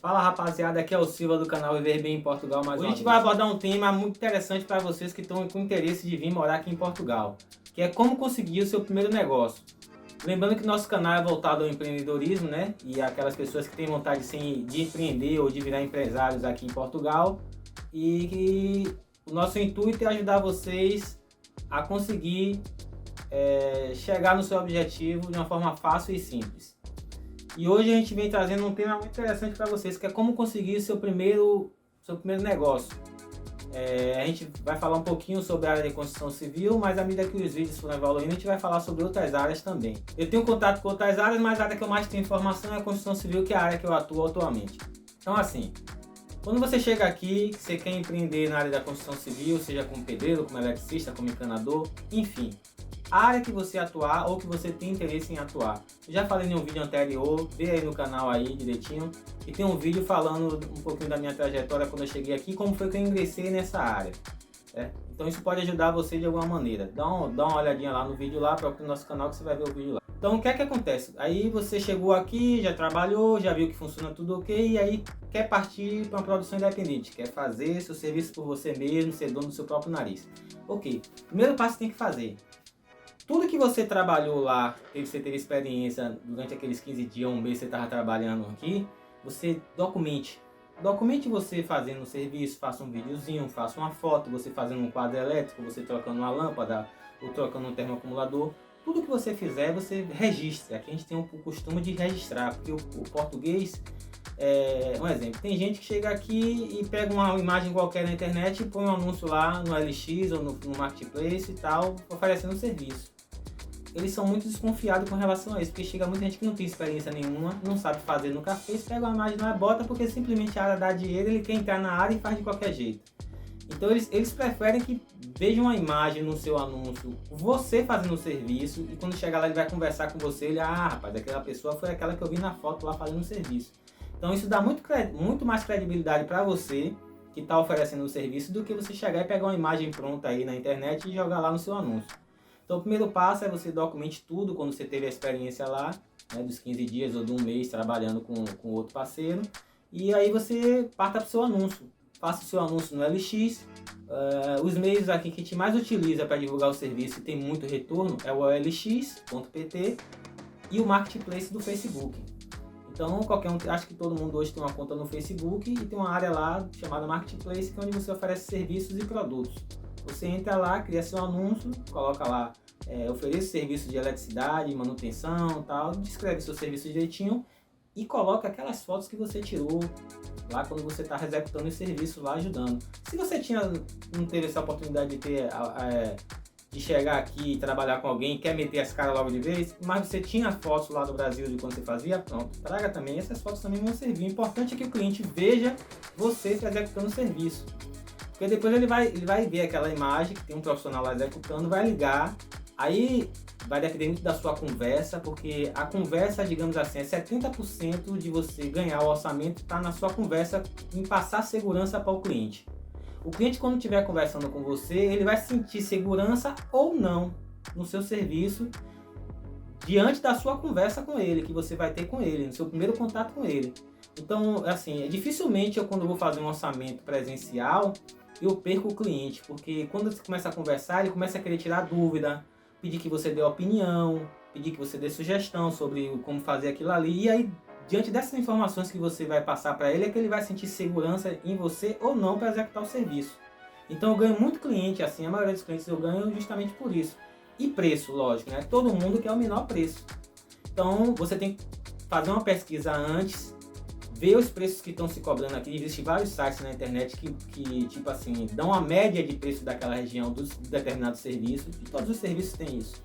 Fala rapaziada, aqui é o Silva do canal Viver Bem em Portugal mais uma vez. A gente vai abordar um tema muito interessante para vocês que estão com interesse de vir morar aqui em Portugal, que é como conseguir o seu primeiro negócio. Lembrando que nosso canal é voltado ao empreendedorismo, né? E aquelas pessoas que têm vontade de empreender ou de virar empresários aqui em Portugal. E que o nosso intuito é ajudar vocês a conseguir chegar no seu objetivo de uma forma fácil e simples. E hoje a gente vem trazendo um tema muito interessante para vocês, que é como conseguir seu primeiro negócio. A gente vai falar um pouquinho sobre a área de construção civil, mas à medida que os vídeos forem evoluindo, a gente vai falar sobre outras áreas também. Eu tenho contato com outras áreas, mas a área que eu mais tenho informação é a construção civil, que é a área que eu atuo atualmente. Então assim, quando você chega aqui, você quer empreender na área da construção civil, seja como pedreiro, como eletricista, como encanador, enfim, a área que você atuar ou que você tem interesse em atuar. Eu já falei em um vídeo anterior, vê aí no canal aí direitinho, e tem um vídeo falando um pouquinho da minha trajetória quando eu cheguei aqui, como foi que eu ingressei nessa área. Então isso pode ajudar você de alguma maneira. Dá uma olhadinha lá no vídeo lá, procura o nosso canal que você vai ver o vídeo lá. Então o que é que acontece? Aí você chegou aqui, já trabalhou, já viu que funciona tudo ok, e aí quer partir para uma produção independente, quer fazer seu serviço por você mesmo, ser dono do seu próprio nariz. Ok, primeiro passo que tem que fazer. Tudo que você trabalhou lá, você teve experiência durante aqueles 15 dias, um mês que você estava trabalhando aqui, você documente. Documente você fazendo o serviço, faça um videozinho, faça uma foto, você fazendo um quadro elétrico, você trocando uma lâmpada ou trocando um termoacumulador. Tudo que você fizer, você registre. Aqui a gente tem um costume de registrar, porque o português, um exemplo, tem gente que chega aqui e pega uma imagem qualquer na internet e põe um anúncio lá no LX ou no Marketplace e tal, oferecendo serviço. Eles são muito desconfiados com relação a isso, porque chega muita gente que não tem experiência nenhuma, não sabe fazer, nunca fez, pega uma imagem lá e bota porque simplesmente a área dá dinheiro, ele quer entrar na área e faz de qualquer jeito. Então eles preferem que vejam uma imagem no seu anúncio, você fazendo o serviço, e quando chegar lá ele vai conversar com você, ele, rapaz, aquela pessoa foi aquela que eu vi na foto lá fazendo o serviço. Então isso dá muito mais credibilidade para você que está oferecendo o serviço do que você chegar e pegar uma imagem pronta aí na internet e jogar lá no seu anúncio. Então o primeiro passo é você documente tudo quando você teve a experiência lá, né, dos 15 dias ou de um mês trabalhando com outro parceiro. E aí você parta para o seu anúncio. Faça o seu anúncio no LX. Os meios aqui que a gente mais utiliza para divulgar o serviço e tem muito retorno é o OLX.pt e o Marketplace do Facebook. Então qualquer um, acho que todo mundo hoje tem uma conta no Facebook e tem uma área lá chamada Marketplace, que é onde você oferece serviços e produtos. Você entra lá, cria seu anúncio, coloca lá, ofereça serviço de eletricidade, manutenção, tal, descreve seu serviço direitinho e coloca aquelas fotos que você tirou lá quando você está executando os serviços lá, ajudando. Se você não teve essa oportunidade de chegar aqui e trabalhar com alguém, quer meter as caras logo de vez, mas você tinha fotos lá do Brasil de quando você fazia, pronto, traga também, essas fotos também vão servir. O importante é que o cliente veja você executando o serviço. Porque depois ele vai ver aquela imagem que tem um profissional lá executando, vai ligar, aí vai depender muito da sua conversa, porque a conversa, digamos assim, é 70% de você ganhar o orçamento, está na sua conversa em passar segurança para o cliente. O cliente, quando estiver conversando com você, ele vai sentir segurança ou não no seu serviço, diante da sua conversa com ele, que você vai ter com ele, no seu primeiro contato com ele. Então, assim, dificilmente quando eu vou fazer um orçamento presencial, eu perco o cliente, porque quando você começa a conversar, ele começa a querer tirar dúvida, pedir que você dê opinião, pedir que você dê sugestão sobre como fazer aquilo ali, e aí, diante dessas informações que você vai passar para ele, é que ele vai sentir segurança em você ou não para executar o serviço. Então eu ganho muito cliente, assim, a maioria dos clientes eu ganho justamente por isso. E preço, lógico, né? Todo mundo quer o menor preço. Então você tem que fazer uma pesquisa antes, ver os preços que estão se cobrando aqui. Existem vários sites na internet que tipo assim, dão a média de preço daquela região dos determinados serviços, e todos os serviços têm isso.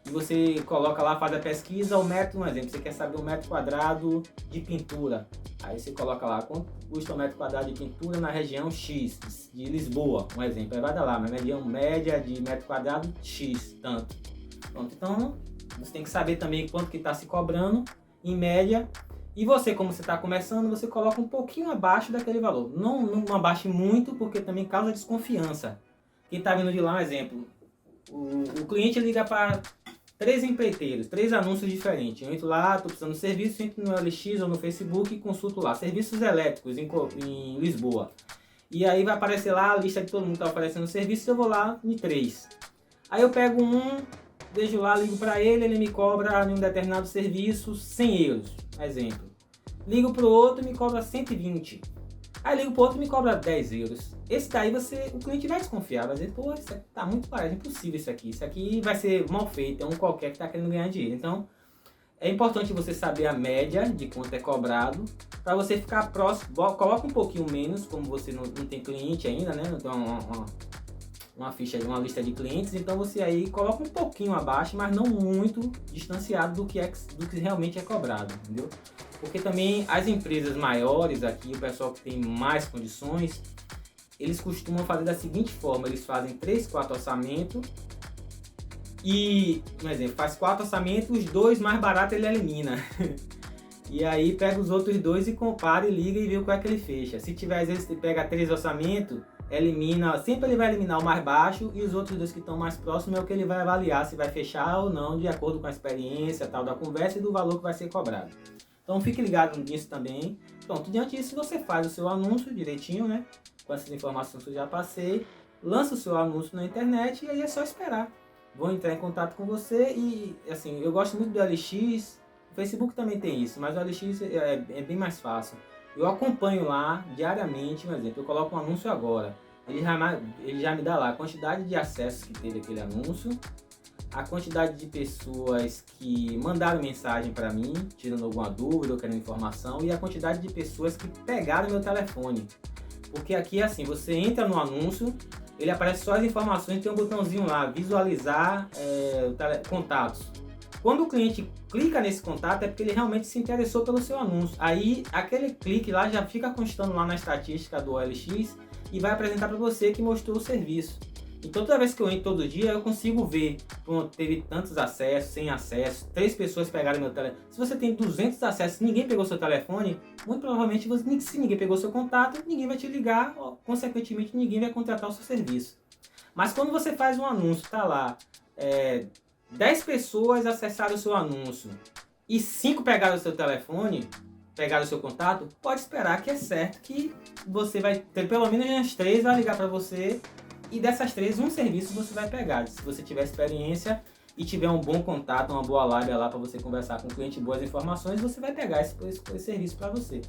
E você coloca lá, faz a pesquisa, o metro, um exemplo, você quer saber o metro quadrado de pintura. Aí você coloca lá, quanto custa o metro quadrado de pintura na região X, de Lisboa, um exemplo. Aí vai dar lá, uma média de metro quadrado X, tanto. Pronto, então você tem que saber também quanto que está se cobrando, em média. E você, como você está começando, você coloca um pouquinho abaixo daquele valor. Não abaixe muito, porque também causa desconfiança. Quem está vindo de lá, um exemplo, o cliente liga para 3 empreiteiros, 3 anúncios diferentes. Eu entro lá, estou precisando de serviço, entro no LX ou no Facebook e consulto lá. Serviços elétricos em Lisboa. E aí vai aparecer lá a lista de todo mundo que está oferecendo serviço, eu vou lá em 3. Aí eu pego um, vejo lá, ligo para ele, ele me cobra em um determinado serviço 100 euros, exemplo. Ligo para o outro e me cobra 120. Aí ligo para o outro e me cobra 10 euros. Esse daí o cliente vai desconfiar, vai dizer, pô, isso aqui tá muito barato, é impossível isso aqui vai ser mal feito, é um qualquer que está querendo ganhar dinheiro. Então, é importante você saber a média de quanto é cobrado, para você ficar próximo, coloca um pouquinho menos, como você não tem cliente ainda, né, não tem uma ficha, uma lista de clientes, então você aí coloca um pouquinho abaixo, mas não muito distanciado do que realmente é cobrado, entendeu? Porque também as empresas maiores aqui, o pessoal que tem mais condições, eles costumam fazer da seguinte forma, eles fazem 3, 4 orçamentos e, por exemplo, faz 4 orçamentos, os 2 mais baratos ele elimina. E aí pega os outros 2 e compara e liga e vê qual é que ele fecha. Se tiver, às vezes, pega 3 orçamentos, sempre ele vai eliminar o mais baixo e os outros 2 que estão mais próximos é o que ele vai avaliar se vai fechar ou não, de acordo com a experiência tal da conversa e do valor que vai ser cobrado. Então fique ligado nisso também. Pronto, diante disso você faz o seu anúncio direitinho, né? Com essas informações que eu já passei, lança o seu anúncio na internet e aí é só esperar. Vou entrar em contato com você e, assim, eu gosto muito do LX, o Facebook também tem isso, mas o LX é bem mais fácil. Eu acompanho lá diariamente, por exemplo, eu coloco um anúncio agora, ele já me dá lá a quantidade de acessos que teve aquele anúncio, a quantidade de pessoas que mandaram mensagem para mim, tirando alguma dúvida ou querendo informação, e a quantidade de pessoas que pegaram meu telefone. Porque aqui é assim, você entra no anúncio, ele aparece só as informações, tem um botãozinho lá, visualizar contatos. Quando o cliente clica nesse contato é porque ele realmente se interessou pelo seu anúncio. Aí aquele clique lá já fica constando lá na estatística do OLX e vai apresentar para você que mostrou o serviço. Então toda vez que eu entro todo dia eu consigo ver, pronto, teve tantos acessos, 100 acessos, 3 pessoas pegaram meu telefone. Se você tem 200 acessos e ninguém pegou seu telefone, muito provavelmente se ninguém pegou seu contato, ninguém vai te ligar, consequentemente ninguém vai contratar o seu serviço. Mas quando você faz um anúncio, tá lá, 10 pessoas acessaram o seu anúncio e 5 pegaram o seu telefone, pegaram o seu contato, pode esperar que é certo que você vai ter pelo menos umas 3 vai ligar para você. E dessas 3, um serviço você vai pegar. Se você tiver experiência e tiver um bom contato, uma boa lábia lá para você conversar com o cliente, boas informações, você vai pegar esse serviço para você.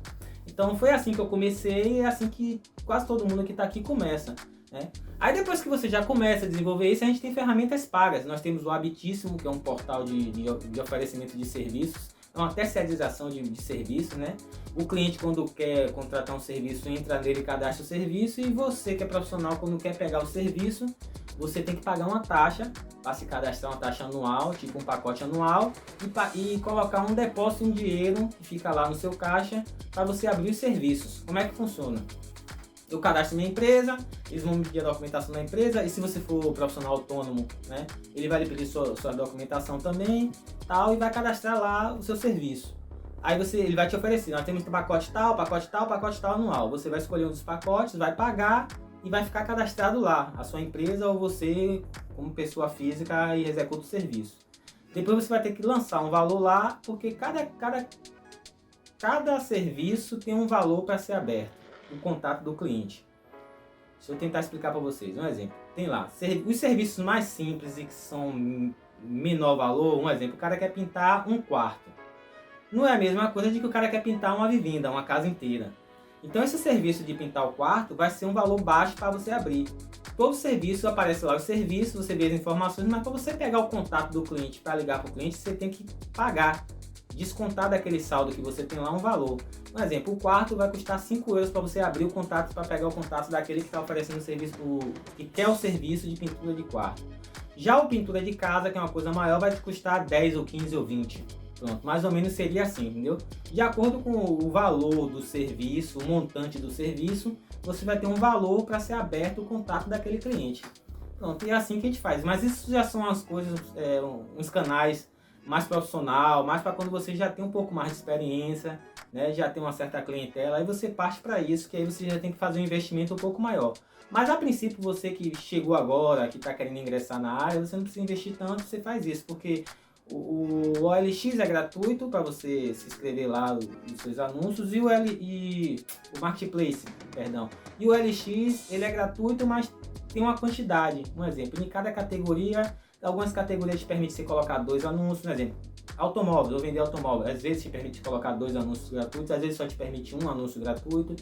Então foi assim que eu comecei e é assim que quase todo mundo que está aqui começa, né? Aí depois que você já começa a desenvolver isso, a gente tem ferramentas pagas. Nós temos o Habitíssimo, que é um portal de oferecimento de serviços, é uma terceirização de serviço, né? O cliente, quando quer contratar um serviço, entra nele e cadastra o serviço, e você que é profissional, quando quer pegar o serviço, você tem que pagar uma taxa para se cadastrar, uma taxa anual, tipo um pacote anual, e colocar um depósito em dinheiro que fica lá no seu caixa para você abrir os serviços. Como é que funciona? Eu cadastro minha empresa, eles vão me pedir a documentação da empresa, e se você for profissional autônomo, né, ele vai lhe pedir sua documentação também, tal, e vai cadastrar lá o seu serviço. Aí ele vai te oferecer, nós temos pacote tal, pacote tal, pacote tal anual. Você vai escolher um dos pacotes, vai pagar e vai ficar cadastrado lá, a sua empresa ou você como pessoa física e executa o serviço. Depois você vai ter que lançar um valor lá, porque cada serviço tem um valor para ser aberto. O contato do cliente. Deixa eu tentar explicar para vocês. Um exemplo. Tem lá os serviços mais simples e que são menor valor. Um exemplo. O cara quer pintar um quarto. Não é a mesma coisa de que o cara quer pintar uma vivenda, uma casa inteira. Então esse serviço de pintar o quarto vai ser um valor baixo para você abrir. Todo serviço aparece lá o serviço, você vê as informações, mas para você pegar o contato do cliente para ligar para o cliente, você tem que pagar. Descontar daquele saldo que você tem lá um valor. Por exemplo, o quarto vai custar 5 euros para você abrir o contato, para pegar o contato daquele que está oferecendo o serviço, que quer o serviço de pintura de quarto. Já o pintura de casa, que é uma coisa maior, vai te custar 10 ou 15 ou 20. Pronto, mais ou menos seria assim, entendeu? De acordo com o valor do serviço, o montante do serviço, você vai ter um valor para ser aberto o contato daquele cliente. Pronto, e é assim que a gente faz. Mas isso já são as coisas, uns canais mais profissional, mais para quando você já tem um pouco mais de experiência, né, já tem uma certa clientela, aí você parte para isso, que aí você já tem que fazer um investimento um pouco maior. Mas a princípio, você que chegou agora, que está querendo ingressar na área, você não precisa investir tanto, você faz isso, porque o OLX é gratuito para você se inscrever lá nos seus anúncios, e o Marketplace, perdão. E o OLX, ele é gratuito, mas tem uma quantidade. Um exemplo, em cada categoria, algumas categorias te permitem você colocar 2 anúncios, por exemplo, automóvel, eu vender automóvel, às vezes te permite colocar 2 anúncios gratuitos, às vezes só te permite 1 anúncio gratuito.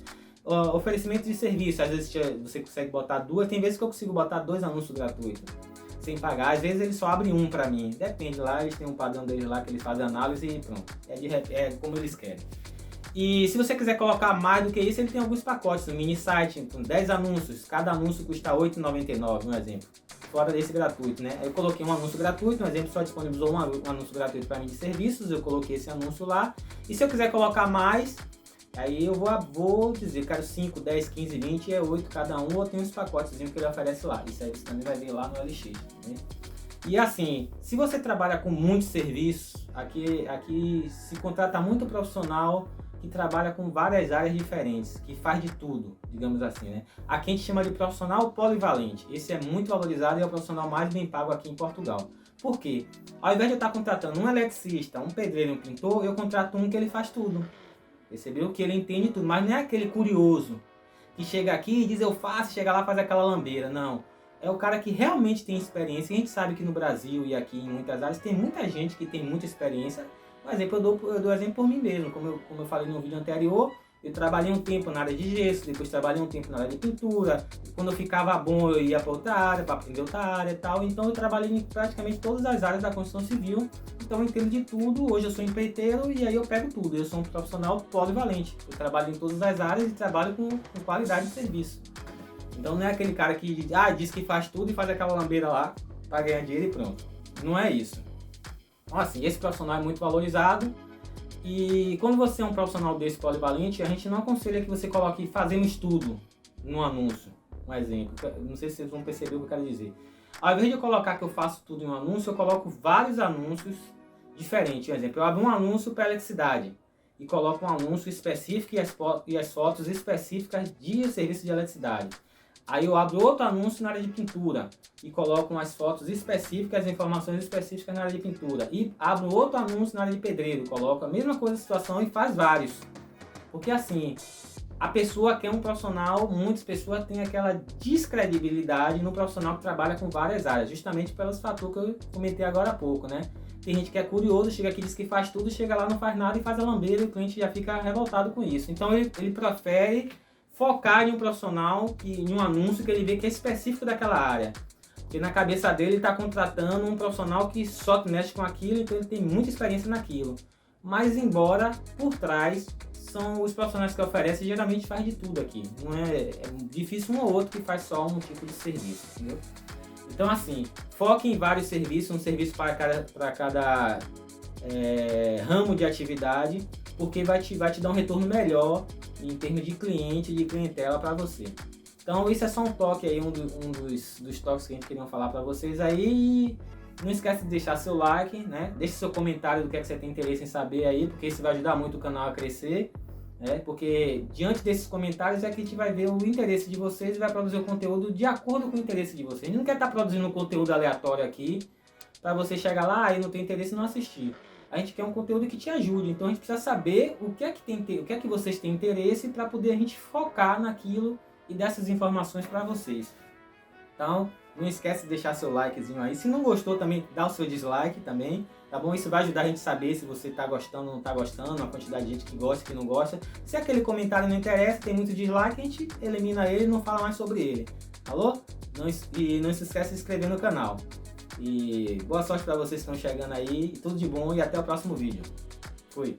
Oferecimento de serviço, às vezes você consegue botar 2, tem vezes que eu consigo botar 2 anúncios gratuitos, sem pagar, às vezes eles só abrem 1 para mim, depende lá, eles têm um padrão deles lá que eles fazem análise e pronto, é como eles querem. E se você quiser colocar mais do que isso, ele tem alguns pacotes, um mini site, com 10 anúncios, cada anúncio custa R$ 8,99, um exemplo, fora desse gratuito, né? Eu coloquei um anúncio gratuito, um exemplo, só disponibilizou um anúncio gratuito para mim de serviços, eu coloquei esse anúncio lá, e se eu quiser colocar mais, aí eu vou dizer, quero 5, 10, 15, 20, é 8 cada um, ou tem uns pacotes que ele oferece lá, isso aí você também vai ver lá no LX, né? E assim, se você trabalha com muitos serviços, aqui se contrata muito profissional que trabalha com várias áreas diferentes, que faz de tudo, digamos assim, né? Aqui a gente chama de profissional polivalente. Esse é muito valorizado e é o profissional mais bem pago aqui em Portugal. Por quê? Ao invés de eu estar contratando um eletricista, um pedreiro e um pintor, eu contrato um que ele faz tudo. Percebeu? Que ele entende tudo, mas não é aquele curioso que chega aqui e diz eu faço, chega lá e faz aquela lambeira. Não. É o cara que realmente tem experiência. A gente sabe que no Brasil e aqui em muitas áreas tem muita gente que tem muita experiência. Por exemplo, eu dou exemplo por mim mesmo. Como eu falei no vídeo anterior, eu trabalhei um tempo na área de gesso, depois trabalhei um tempo na área de pintura. Quando eu ficava bom, eu ia para outra área, para aprender outra área e tal. Então eu trabalhei em praticamente todas as áreas da construção civil. Então eu entendo de tudo. Hoje eu sou empreiteiro e aí eu pego tudo. Eu sou um profissional polivalente. Eu trabalho em todas as áreas e trabalho com qualidade de serviço. Então não é aquele cara que diz que faz tudo e faz aquela lambeira lá para ganhar dinheiro e pronto. Não é isso. Então assim, esse profissional é muito valorizado. E quando você é um profissional desse polivalente, a gente não aconselha que você coloque fazendo estudo no anúncio. Um exemplo, não sei se vocês vão perceber o que eu quero dizer. Ao invés de eu colocar que eu faço tudo em um anúncio, eu coloco vários anúncios diferentes. Um exemplo, eu abro um anúncio para eletricidade e coloco um anúncio específico e as fotos específicas de serviço de eletricidade. Aí eu abro outro anúncio na área de pintura e coloco umas fotos específicas, informações específicas na área de pintura. E abro outro anúncio na área de pedreiro, coloco a mesma coisa, situação e faz vários. Porque assim, a pessoa quer um profissional, muitas pessoas têm aquela descredibilidade no profissional que trabalha com várias áreas, justamente pelos fatores que eu comentei agora há pouco, né? Tem gente que é curioso, chega aqui, diz que faz tudo, chega lá, não faz nada e faz a lambeira e o cliente já fica revoltado com isso. Então ele prefere focar em um profissional, em um anúncio que ele vê que é específico daquela área. Porque na cabeça dele ele está contratando um profissional que só mexe com aquilo, então ele tem muita experiência naquilo. Mas embora por trás são os profissionais que oferecem, geralmente faz de tudo aqui. Não é difícil um ou outro que faz só um tipo de serviço, entendeu? Então assim, foque em vários serviços, um serviço para cada ramo de atividade, porque vai te dar um retorno melhor em termos de cliente, de clientela para você. Então isso é só um toque aí, um dos toques que a gente queria falar para vocês aí. Não esquece de deixar seu like, né? Deixe seu comentário do que é que você tem interesse em saber aí, porque isso vai ajudar muito o canal a crescer, né? Porque diante desses comentários é que a gente vai ver o interesse de vocês e vai produzir o conteúdo de acordo com o interesse de vocês. A gente não quer estar produzindo um conteúdo aleatório aqui para você chegar lá e não ter interesse e não assistir. A gente quer um conteúdo que te ajude, então a gente precisa saber o que é que vocês têm interesse para poder a gente focar naquilo e dar essas informações para vocês. Então, não esquece de deixar seu likezinho aí. Se não gostou também, dá o seu dislike também, tá bom? Isso vai ajudar a gente a saber se você tá gostando ou não tá gostando, a quantidade de gente que gosta e que não gosta. Se aquele comentário não interessa, tem muito dislike, a gente elimina ele e não fala mais sobre ele. Alô? E não se esquece de se inscrever no canal. E boa sorte para vocês que estão chegando aí, tudo de bom e até o próximo vídeo. Fui!